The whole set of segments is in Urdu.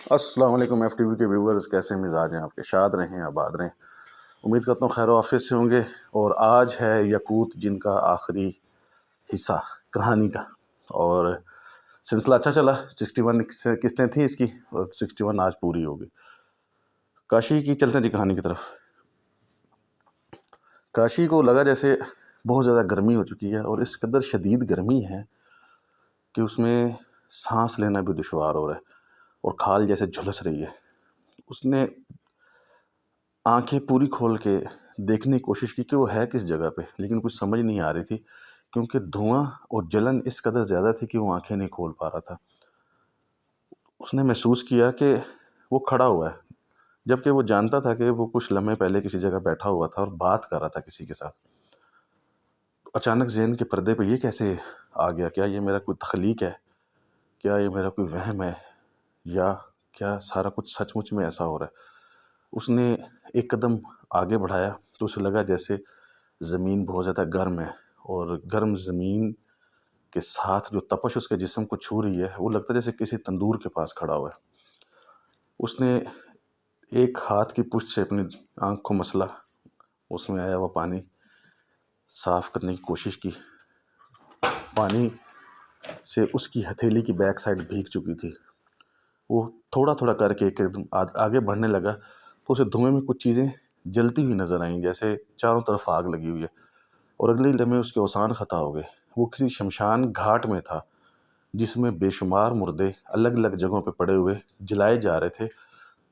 السلام علیکم ایف ٹی وی کے ویورز، کیسے مزاج ہیں آپ کے؟ شاد رہیں، آباد رہیں۔ امید کرتا ہوں خیر و عافیت سے ہوں گے۔ اور آج ہے یقوت جن کا آخری حصہ کہانی کا، اور سلسلہ اچھا چلا۔ 61 قسطیں تھیں اس کی، اور 61 آج پوری ہوگی۔ کاشی کی چلتے ہیں جی کہانی کی طرف۔ کاشی کو لگا جیسے بہت زیادہ گرمی ہو چکی ہے، اور اس قدر شدید گرمی ہے کہ اس میں سانس لینا بھی دشوار ہو رہا ہے، اور کھال جیسے جھلس رہی ہے۔ اس نے آنکھیں پوری کھول کے دیکھنے کی کوشش کی کہ وہ ہے کس جگہ پہ، لیکن کچھ سمجھ نہیں آ رہی تھی، کیونکہ دھواں اور جلن اس قدر زیادہ تھی کہ وہ آنکھیں نہیں کھول پا رہا تھا۔ اس نے محسوس کیا کہ وہ کھڑا ہوا ہے، جبکہ وہ جانتا تھا کہ وہ کچھ لمحے پہلے کسی جگہ بیٹھا ہوا تھا اور بات کر رہا تھا کسی کے ساتھ۔ اچانک ذہن کے پردے پہ یہ کیسے آ گیا؟ کیا یہ میرا کوئی تخلیق ہے؟ کیا یہ میرا کوئی وہم ہے؟ یا کیا سارا کچھ سچ مچ میں ایسا ہو رہا ہے؟ اس نے ایک قدم آگے بڑھایا تو اسے لگا جیسے زمین بہت زیادہ گرم ہے، اور گرم زمین کے ساتھ جو تپش اس کے جسم کو چھو رہی ہے، وہ لگتا ہے جیسے کسی تندور کے پاس کھڑا ہوا ہے۔ اس نے ایک ہاتھ کی پشت سے اپنی آنکھ کو مسلا، اس میں آیا وہ پانی صاف کرنے کی کوشش کی۔ پانی سے اس کی ہتھیلی کی بیک سائڈ بھیگ چکی تھی۔ وہ تھوڑا تھوڑا کر کے ایک آگے بڑھنے لگا تو اسے دھوئیں میں کچھ چیزیں جلتی ہوئی نظر آئیں، جیسے چاروں طرف آگ لگی ہوئی ہے، اور اگلے لمحے اس کے اوسان خطا ہو گئے۔ وہ کسی شمشان گھاٹ میں تھا، جس میں بے شمار مردے الگ الگ جگہوں پہ پڑے ہوئے جلائے جا رہے تھے،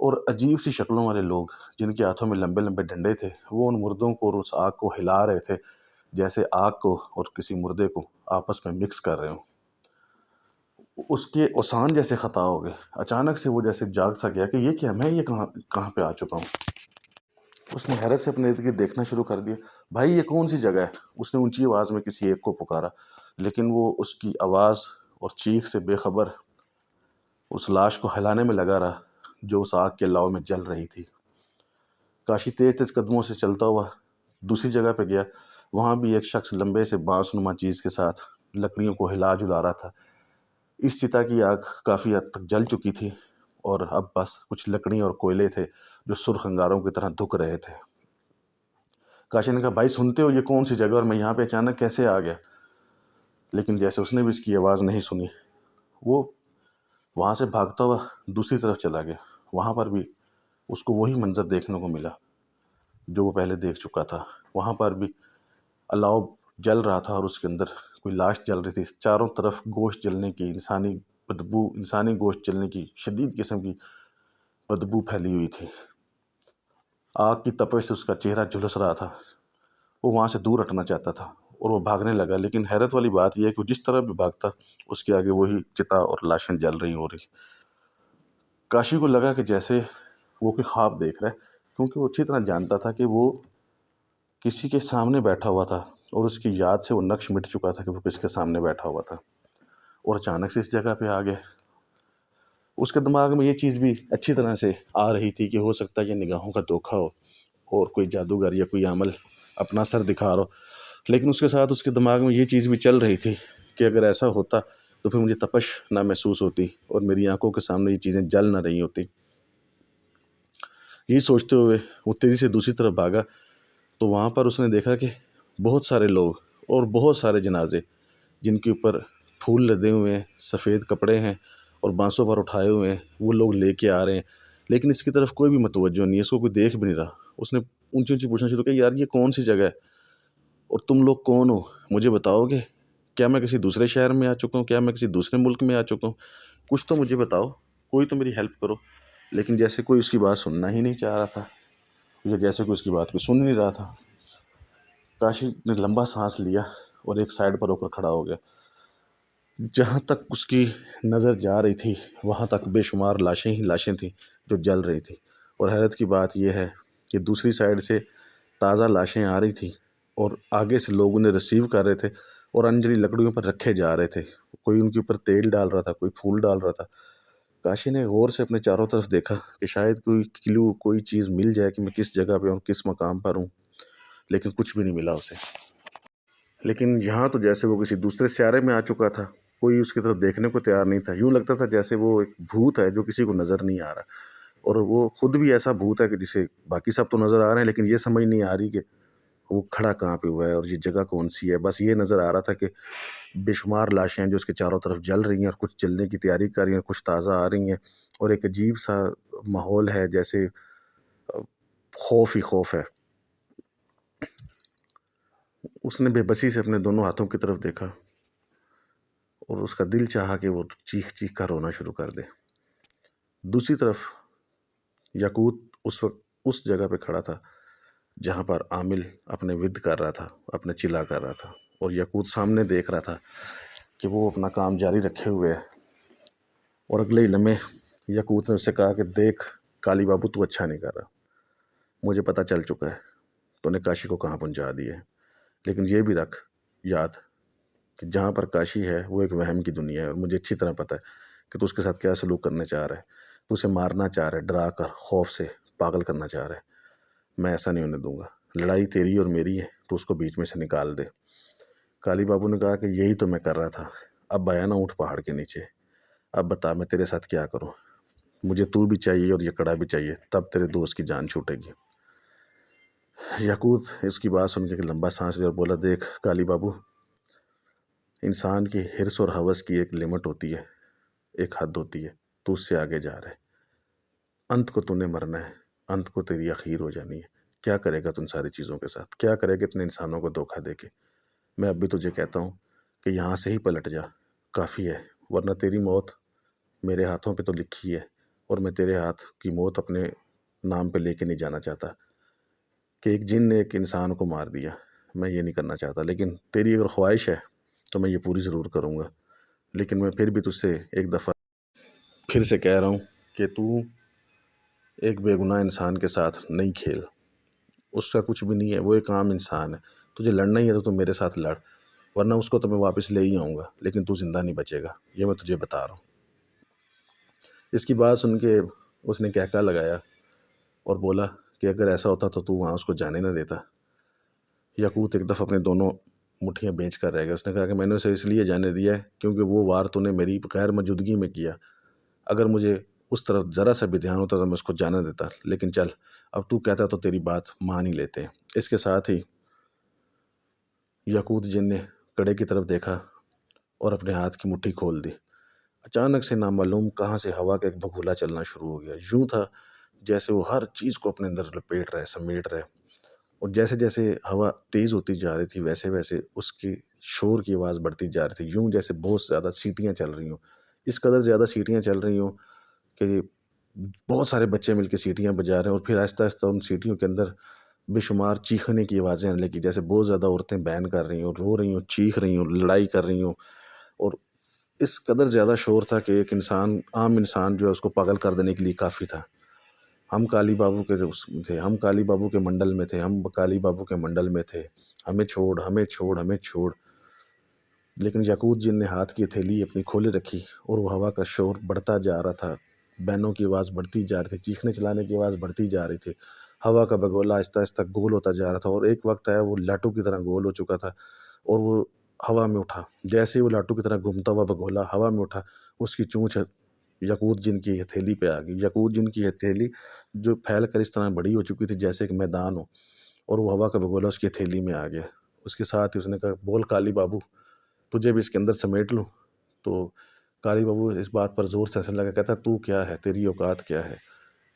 اور عجیب سی شکلوں والے لوگ جن کے ہاتھوں میں لمبے لمبے ڈنڈے تھے، وہ ان مردوں کو اور اس آگ کو ہلا رہے تھے، جیسے آگ کو اور کسی مردے کو آپس میں مکس کر رہے ہوں۔ اس کے اوسان جیسے خطا ہو گئے۔ اچانک سے وہ جیسے جاگ سا گیا کہ یہ کیا، میں یہ کہاں پہ آ چکا ہوں۔ اس نے حیرت سے اپنے ارد گرد دیکھنا شروع کر دیا۔ بھائی یہ کون سی جگہ ہے؟ اس نے اونچی آواز میں کسی ایک کو پکارا، لیکن وہ اس کی آواز اور چیخ سے بے خبر اس لاش کو ہلانے میں لگا رہا جو اس آگ کے لو میں جل رہی تھی۔ کاشی تیز تیز قدموں سے چلتا ہوا دوسری جگہ پہ گیا۔ وہاں بھی ایک شخص لمبے سے بانس نما چیز کے ساتھ لکڑیوں کو ہلا جلا رہا تھا۔ اس چتا کی آگ کافی حد تک جل چکی تھی، اور اب بس کچھ لکڑی اور کوئلے تھے جو سرخ انگاروں کی طرح دھک رہے تھے۔ کاشی نے کہا، بھائی سنتے ہو یہ کون سی جگہ، اور میں یہاں پہ اچانک کیسے آ گیا؟ لیکن جیسے اس نے بھی اس کی آواز نہیں سنی، وہ وہاں سے بھاگتا ہوا دوسری طرف چلا گیا۔ وہاں پر بھی اس کو وہی منظر دیکھنے کو ملا جو وہ پہلے دیکھ چکا تھا۔ وہاں پر بھی الاؤ جل رہا تھا، اور اس کے اندر کوئی لاش جل رہی تھی۔ چاروں طرف گوشت جلنے کی، انسانی بدبو، انسانی گوشت جلنے کی شدید قسم کی بدبو پھیلی ہوئی تھی۔ آگ کی تپش سے اس کا چہرہ جھلس رہا تھا۔ وہ وہاں سے دور ہٹنا چاہتا تھا، اور وہ بھاگنے لگا، لیکن حیرت والی بات یہ ہے کہ جس طرح بھی بھاگتا اس کے آگے وہی چتا اور لاشیں جل رہی ہو رہی۔ کاشی کو لگا کہ جیسے وہ کوئی خواب دیکھ رہا ہے، کیونکہ وہ اچھی طرح جانتا تھا کہ وہ کسی کے سامنے بیٹھا ہوا تھا، اور اس کی یاد سے وہ نقش مٹ چکا تھا کہ وہ کس کے سامنے بیٹھا ہوا تھا، اور اچانک سے اس جگہ پہ آ گیا۔ اس کے دماغ میں یہ چیز بھی اچھی طرح سے آ رہی تھی کہ ہو سکتا ہے یہ نگاہوں کا دھوکہ ہو، اور کوئی جادوگر یا کوئی عمل اپنا سر دکھا رہا ہو، لیکن اس کے ساتھ اس کے دماغ میں یہ چیز بھی چل رہی تھی کہ اگر ایسا ہوتا تو پھر مجھے تپش نہ محسوس ہوتی، اور میری آنکھوں کے سامنے یہ چیزیں جل نہ رہی ہوتی۔ یہی سوچتے ہوئے وہ تیزی سے دوسری طرف بھاگا، تو وہاں پر اس نے دیکھا کہ بہت سارے لوگ اور بہت سارے جنازے جن کے اوپر پھول لدے ہوئے ہیں، سفید کپڑے ہیں، اور بانسوں پر اٹھائے ہوئے ہیں، وہ لوگ لے کے آ رہے ہیں، لیکن اس کی طرف کوئی بھی متوجہ نہیں ہے، اس کو کوئی دیکھ بھی نہیں رہا۔ اس نے اونچی اونچی پوچھنا شروع کیا، یار یہ کون سی جگہ ہے، اور تم لوگ کون ہو؟ مجھے بتاؤ گے؟ کیا میں کسی دوسرے شہر میں آ چکا ہوں؟ کیا میں کسی دوسرے ملک میں آ چکا ہوں؟ کچھ تو مجھے بتاؤ، کوئی تو میری ہیلپ کرو۔ لیکن جیسے کوئی اس کی بات سننا ہی نہیں چاہ رہا تھا، یا جیسے کوئی اس کی بات کو سن نہیں رہا تھا۔ کاشی نے لمبا سانس لیا اور ایک سائڈ پر ہو کر کھڑا ہو گیا۔ جہاں تک اس کی نظر جا رہی تھی وہاں تک بے شمار لاشیں ہی لاشیں تھیں جو جل رہی تھیں، اور حیرت کی بات یہ ہے کہ دوسری سائڈ سے تازہ لاشیں آ رہی تھیں، اور آگے سے لوگ انہیں ریسیو کر رہے تھے اور انجلی لکڑیوں پر رکھے جا رہے تھے۔ کوئی ان کے اوپر تیل ڈال رہا تھا، کوئی پھول ڈال رہا تھا۔ کاشی نے غور سے اپنے چاروں طرف دیکھا کہ شاید کوئی کلو، کوئی چیز مل جائے کہ میں کس جگہ پہ ہوں، کس مقام پر ہوں، لیکن کچھ بھی نہیں ملا اسے۔ لیکن یہاں تو جیسے وہ کسی دوسرے سیارے میں آ چکا تھا، کوئی اس کی طرف دیکھنے کو تیار نہیں تھا. یوں لگتا تھا جیسے وہ ایک بھوت ہے جو کسی کو نظر نہیں آ رہا, اور وہ خود بھی ایسا بھوت ہے کہ جسے باقی سب تو نظر آ رہے ہیں لیکن یہ سمجھ نہیں آ رہی کہ وہ کھڑا کہاں پہ ہوا ہے اور یہ جگہ کون سی ہے. بس یہ نظر آ رہا تھا کہ بے شمار لاشیں جو اس کے چاروں طرف جل رہی ہیں اور کچھ جلنے کی تیاری کر رہی ہیں, کچھ تازہ آ رہی ہیں, اور ایک عجیب سا ماحول ہے جیسے خوف ہی خوف ہے. اس نے بے بسی سے اپنے دونوں ہاتھوں کی طرف دیکھا اور اس کا دل چاہا کہ وہ چیخ چیخ کر رونا شروع کر دے. دوسری طرف یاقوت اس وقت اس جگہ پہ کھڑا تھا جہاں پر عامل اپنے ود کر رہا تھا, اپنے چلا کر رہا تھا, اور یاقوت سامنے دیکھ رہا تھا کہ وہ اپنا کام جاری رکھے ہوئے ہے. اور اگلے ہی لمحے یاقوت نے اس سے کہا کہ دیکھ کالی بابو, تو اچھا نہیں کر رہا, مجھے پتہ چل چکا ہے تو نے کاشی کو کہاں پہنچا دی ہے, لیکن یہ بھی رکھ یاد کہ جہاں پر کاشی ہے وہ ایک وہم کی دنیا ہے, اور مجھے اچھی طرح پتہ ہے کہ تو اس کے ساتھ کیا سلوک کرنے چاہ رہا ہے. تو اسے مارنا چاہ رہا ہے, ڈرا کر خوف سے پاگل کرنا چاہ رہا ہے. میں ایسا نہیں ہونے دوں گا, لڑائی تیری اور میری ہے, تو اس کو بیچ میں سے نکال دے. کالی بابو نے کہا کہ یہی تو میں کر رہا تھا, اب آیا نا اونٹ پہاڑ کے نیچے, اب بتا میں تیرے ساتھ کیا کروں, مجھے تو بھی چاہیے اور یہ کڑا بھی چاہیے, تب تیرے دوست کی جان چھوٹے گی. یاقوت اس کی بات سن کے ایک لمبا سانس لیا اور بولا, دیکھ کالی بابو, انسان کی حرص اور ہوس کی ایک لمٹ ہوتی ہے, ایک حد ہوتی ہے, تو اس سے آگے جا رہا ہے. انت کو تو نے مرنا ہے, انت کو تیری اخیر ہو جانی ہے. کیا کرے گا تم ساری چیزوں کے ساتھ, کیا کرے گا اتنے انسانوں کو دھوکہ دے کے. میں اب بھی تجھے کہتا ہوں کہ یہاں سے ہی پلٹ جا, کافی ہے, ورنہ تیری موت میرے ہاتھوں پہ تو لکھی ہے, اور میں تیرے ہاتھ کی موت اپنے نام پہ لے کے نہیں جانا چاہتا. کہ ایک جن نے ایک انسان کو مار دیا, میں یہ نہیں کرنا چاہتا, لیکن تیری اگر خواہش ہے تو میں یہ پوری ضرور کروں گا. لیکن میں پھر بھی تجھ سے ایک دفعہ پھر سے کہہ رہا ہوں کہ تو ایک بے گناہ انسان کے ساتھ نہیں کھیل, اس کا کچھ بھی نہیں ہے, وہ ایک عام انسان ہے. تجھے لڑنا ہی ہے تو میرے ساتھ لڑ, ورنہ اس کو تو میں واپس لے ہی آؤں گا, لیکن تو زندہ نہیں بچے گا, یہ میں تجھے بتا رہا ہوں. اس کی بات سن کے اس نے کہکا لگایا اور بولا کہ اگر ایسا ہوتا تو وہاں اس کو جانے نہ دیتا. یاقوت ایک دفعہ اپنے دونوں مٹھیاں بیچ کر رہ گیا. اس نے کہا کہ میں نے اسے اس لیے جانے دیا ہے کیونکہ وہ وار تو نے میری غیر موجودگی میں کیا, اگر مجھے اس طرف ذرا سا بھی دھیان ہوتا تو میں اس کو جانے دیتا, لیکن چل اب تو کہتا تو تیری بات مان ہی لیتے ہیں. اس کے ساتھ ہی یاقوت جن نے کڑے کی طرف دیکھا اور اپنے ہاتھ کی مٹھی کھول دی. اچانک سے نامعلوم کہاں سے ہوا کا ایک بگولا چلنا شروع ہو گیا. یوں تھا جیسے وہ ہر چیز کو اپنے اندر لپیٹ رہے, سمیٹ رہے, اور جیسے جیسے ہوا تیز ہوتی جا رہی تھی ویسے ویسے اس کی شور کی آواز بڑھتی جا رہی تھی. یوں جیسے بہت زیادہ سیٹیاں چل رہی ہوں, اس قدر زیادہ سیٹیاں چل رہی ہوں کہ بہت سارے بچے مل کے سیٹیاں بجا رہے ہیں, اور پھر آہستہ آہستہ ان سیٹیوں کے اندر بے شمار چیخنے کی آوازیں آنے لگی, جیسے بہت زیادہ عورتیں بین کر رہی ہوں, رو رہی ہوں, چیخ رہی ہوں, لڑائی کر رہی ہوں. اور اس قدر زیادہ شور تھا کہ ایک انسان, عام انسان جو ہے اس کو پاگل کر دینے کے لیے کافی تھا. ہم کالی بابو کے تھے, ہم کالی بابو کے منڈل میں تھے, ہم کالی بابو کے منڈل میں تھے, ہمیں چھوڑ, ہمیں چھوڑ, ہمیں چھوڑ. لیکن یاقوت جن نے ہاتھ کی ہتھیلی اپنی کھولے رکھی اور وہ ہوا کا شور بڑھتا جا رہا تھا, بینوں کی آواز بڑھتی جا رہی تھی, چیخنے چلانے کی آواز بڑھتی جا رہی تھی, ہوا کا بگولا آہستہ آہستہ گول ہوتا جا رہا تھا, اور ایک وقت آیا وہ لاٹو کی طرح گول ہو چکا تھا, اور وہ ہوا میں اٹھا. جیسے ہی وہ لاٹو کی طرح گھومتا ہوا بگولا ہوا میں اٹھا, اس کی چونچ یاقوت جن کی ہتھیلی پہ آ گئی. یاقوت جن کی ہتھیلی جو پھیل کر اس طرح بڑی ہو چکی تھی جیسے ایک میدان ہو, اور وہ ہوا کا بگولا اس کی ہتھیلی میں آ گیا. اس کے ساتھ ہی اس نے کہا, بول کالی بابو, تجھے بھی اس کے اندر سمیٹ لوں. تو کالی بابو اس بات پر زور سے ہنسنے لگا, کہتا تو کیا ہے, تیری اوقات کیا ہے,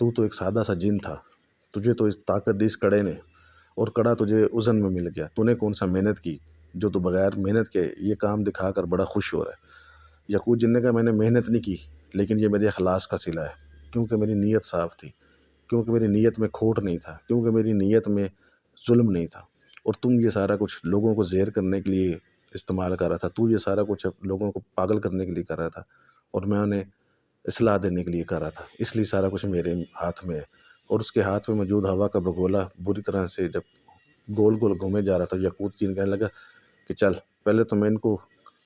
تو ایک سادہ سا جن تھا, تجھے تو اس طاقت دی اس کڑے نے, اور کڑا تجھے اذن میں مل گیا, تو نے کون سا محنت کی جو تو بغیر محنت کے یہ کام دکھا کر بڑا خوش ہو رہا ہے. یاقوت جن نے کہا, میں نے محنت نہیں کی, لیکن یہ میرے اخلاص کا صلہ ہے, کیونکہ میری نیت صاف تھی, کیونکہ میری نیت میں کھوٹ نہیں تھا, کیونکہ میری نیت میں ظلم نہیں تھا. اور تم یہ سارا کچھ لوگوں کو زیر کرنے کے لیے استعمال کر رہا تھا, تو یہ سارا کچھ لوگوں کو پاگل کرنے کے لیے کر رہا تھا, اور میں انہیں اصلاح دینے کے لیے کر رہا تھا, اس لیے سارا کچھ میرے ہاتھ میں ہے. اور اس کے ہاتھ میں موجود ہوا کا بگولا بری طرح سے جب گول گول گھومے جا رہا تھا, یاقوت جن کہنے لگا کہ چل پہلے تو میں ان کو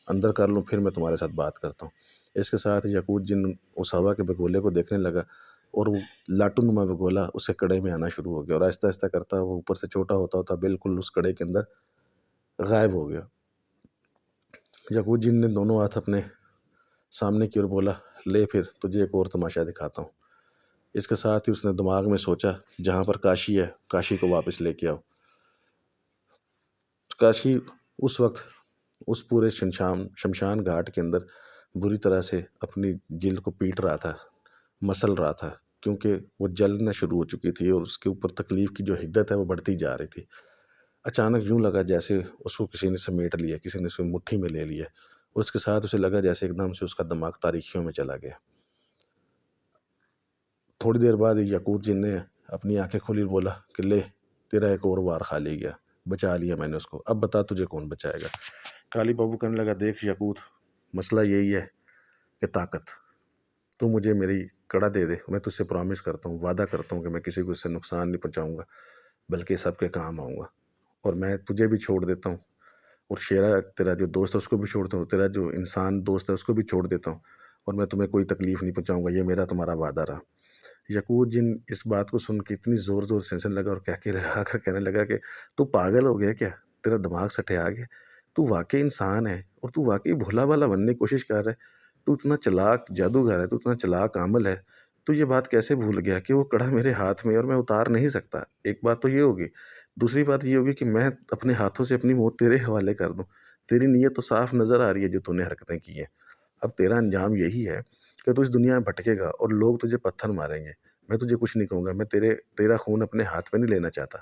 اندر کر لوں, پھر میں تمہارے ساتھ بات کرتا ہوں. اس کے ساتھ یاقوت جن اس ہوا کے بگولے کو دیکھنے لگا, اور وہ لاٹو نما بگولا اس کے کڑے میں آنا شروع ہو گیا, اور آہستہ آہستہ کرتا وہ اوپر سے چھوٹا ہوتا ہوتا بالکل اس کڑے کے اندر غائب ہو گیا. یعقوب جن نے دونوں ہاتھ اپنے سامنے کی اور بولا لے پھر تجھے ایک اور تماشا دکھاتا ہوں۔ اس کے ساتھ ہی اس نے دماغ میں سوچا جہاں پر کاشی ہے کاشی کو واپس لے کے آؤ۔ کاشی اس وقت اس پورے شمشان گھاٹ کے اندر بری طرح سے اپنی جلد کو پیٹ رہا تھا، مسل رہا تھا، کیونکہ وہ جلنا شروع ہو چکی تھی اور اس کے اوپر تکلیف کی جو حدت ہے وہ بڑھتی جا رہی تھی۔ اچانک یوں لگا جیسے اس کو کسی نے سمیٹ لیا، کسی نے اسے مٹھی میں لے لیا، اور اس کے ساتھ اسے لگا جیسے ایک دم سے اس کا دماغ تاریکیوں میں چلا گیا۔ تھوڑی دیر بعد یعقوب جن نے اپنی آنکھیں کھولی اور بولا کہ لے تیرا ایک اور وار کھا لے گیا، بچا لیا میں نے اس کو، اب بتا تجھے کون بچائے گا۔ کالی بابو کہنے لگا دیکھ یعقوب، مسئلہ یہی ہے کہ طاقت، تو مجھے میری کڑا دے دے، میں تجھ سے پرامس کرتا ہوں، وعدہ کرتا ہوں کہ میں کسی کو اس سے نقصان نہیں پہنچاؤں گا بلکہ سب کے کام آؤں گا، اور میں تجھے بھی چھوڑ دیتا ہوں، اور شیرا تیرا جو دوست ہے اس کو بھی چھوڑتا ہوں، تیرا جو انسان دوست ہے اس کو بھی چھوڑ دیتا ہوں، اور میں تمہیں کوئی تکلیف نہیں پہنچاؤں گا، یہ میرا تمہارا وعدہ رہا۔ یعقوب جن اس بات کو سن کے اتنی زور زور سے ہنسنے لگا اور کہنے لگا کہ تو پاگل ہو گیا کیا، تیرا دماغ سٹے آ گیا، تو واقعی انسان ہے اور تو واقعی بھولا بھالا بننے کی کوشش کر رہا ہے، تو اتنا چلاک جادوگر ہے، تو اتنا چلاک عامل ہے، تو یہ بات کیسے بھول گیا کہ وہ کڑا میرے ہاتھ میں اور میں اتار نہیں سکتا۔ ایک بات تو یہ ہوگی، دوسری بات یہ ہوگی کہ میں اپنے ہاتھوں سے اپنی موت تیرے حوالے کر دوں، تیری نیت تو صاف نظر آ رہی ہے جو تو نے حرکتیں کی ہیں، اب تیرا انجام یہی ہے کہ تو اس دنیا میں بھٹکے گا اور لوگ تجھے پتھر ماریں گے، میں تجھے کچھ نہیں کہوں گا، میں تیرا خون اپنے ہاتھ میں نہیں لینا چاہتا،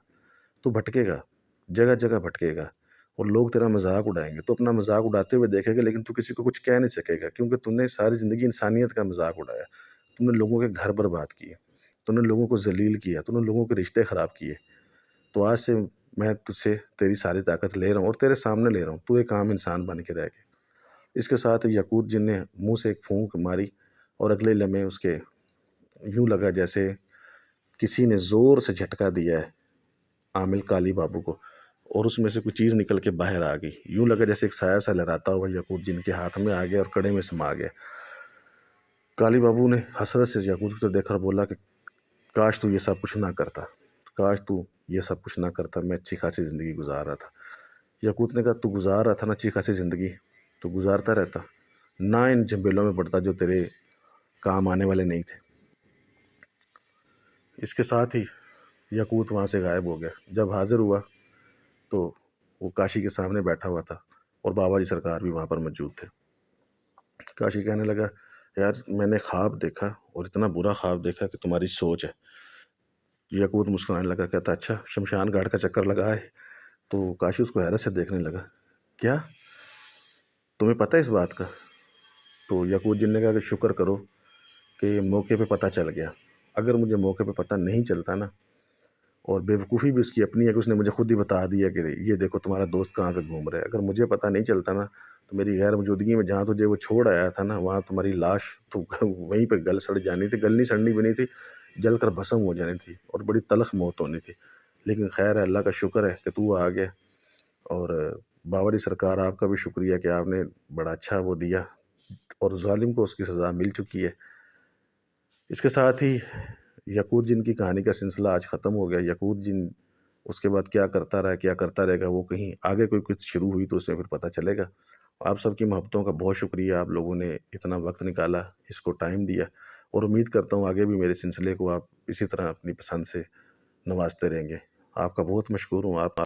تو بھٹکے گا، جگہ جگہ بھٹکے گا، اور لوگ تیرا مذاق اڑائیں گے، تو اپنا مذاق اڑاتے ہوئے دیکھے گا لیکن تو کسی کو کچھ کہہ نہیں سکے گا، کیونکہ تو نے ساری زندگی انسانیت کا مذاق اڑایا، تو نے لوگوں کے گھر برباد کیے، تو نے لوگوں کو ذلیل کیا، تو نے لوگوں کے رشتے خراب کیے، تو آج سے میں تجھ سے تیری ساری طاقت لے رہا ہوں اور تیرے سامنے لے رہا ہوں، تو ایک عام انسان بن کے رہ گئے۔ اس کے ساتھ یعقوب جن نے منہ سے ایک پھونک ماری اور اگلے لمحے اس کے یوں لگا جیسے کسی نے زور سے جھٹکا دیا ہے عامل کالی بابو کو، اور اس میں سے کوئی چیز نکل کے باہر آ گئی، یوں لگا جیسے ایک سایہ سا لہراتا ہوا یعقوب جن کے ہاتھ میں آ گیا اور کڑے میں سما گیا۔ کالی بابو نے حسرت سے یعقوب کی طرف دیکھا اور بولا کہ کاش تو یہ سب کچھ نہ کرتا، کاش تو یہ سب کچھ نہ کرتا، میں اچھی خاصی زندگی گزار رہا تھا۔ یعقوب نے کہا تو گزار رہا تھا نا اچھی خاصی زندگی، تو گزارتا رہتا، نہ ان جھمیلوں میں پڑتا جو تیرے کام آنے والے نہیں تھے۔ اس کے ساتھ ہی یعقوب وہاں سے غائب ہو گیا۔ جب حاضر ہوا تو وہ کاشی کے سامنے بیٹھا ہوا تھا اور بابا جی سرکار بھی وہاں پر موجود تھے۔ کاشی کہنے لگا یار میں نے خواب دیکھا اور اتنا برا خواب دیکھا کہ تمہاری سوچ ہے۔ یعقوب مسکرانے لگا، کہتا اچھا شمشان گھاٹ کا چکر لگا ہے؟ تو کاشی اس کو حیرت سے دیکھنے لگا، کیا تمہیں پتہ ہے اس بات کا؟ تو یعقوب جن نے کہا کہ شکر کرو کہ موقع پہ پتہ چل گیا، اگر مجھے موقع پہ پتہ نہیں چلتا نا، اور بے وقوفی بھی اس کی اپنی ہے کہ اس نے مجھے خود ہی بتا دیا کہ یہ دیکھو تمہارا دوست کہاں پہ گھوم رہا ہے، اگر مجھے پتہ نہیں چلتا نا تو میری غیر موجودگی میں جہاں تجھے وہ چھوڑ آیا تھا نا وہاں تمہاری لاش تو وہیں پہ گل سڑ جانی تھی، گلنی سڑنی بھی نہیں تھی، جل کر بھسم ہو جانی تھی اور بڑی تلخ موت ہونی تھی، لیکن خیر ہے، اللہ کا شکر ہے کہ تو آ گیا، اور بابا جی سرکار آپ کا بھی شکریہ کہ آپ نے بڑا اچھا وہ دیا، اور ظالم کو اس کی سزا مل چکی ہے۔ اس کے ساتھ ہی یعقوب جن کی کہانی کا سلسلہ آج ختم ہو گیا۔ یعقوب جن اس کے بعد کیا کرتا رہا، کیا کرتا رہے گا، وہ کہیں آگے کوئی کچھ شروع ہوئی تو اس میں پھر پتہ چلے گا۔ آپ سب کی محبتوں کا بہت شکریہ، آپ لوگوں نے اتنا وقت نکالا، اس کو ٹائم دیا، اور امید کرتا ہوں آگے بھی میرے سلسلے کو آپ اسی طرح اپنی پسند سے نوازتے رہیں گے۔ آپ کا بہت مشکور ہوں، آپ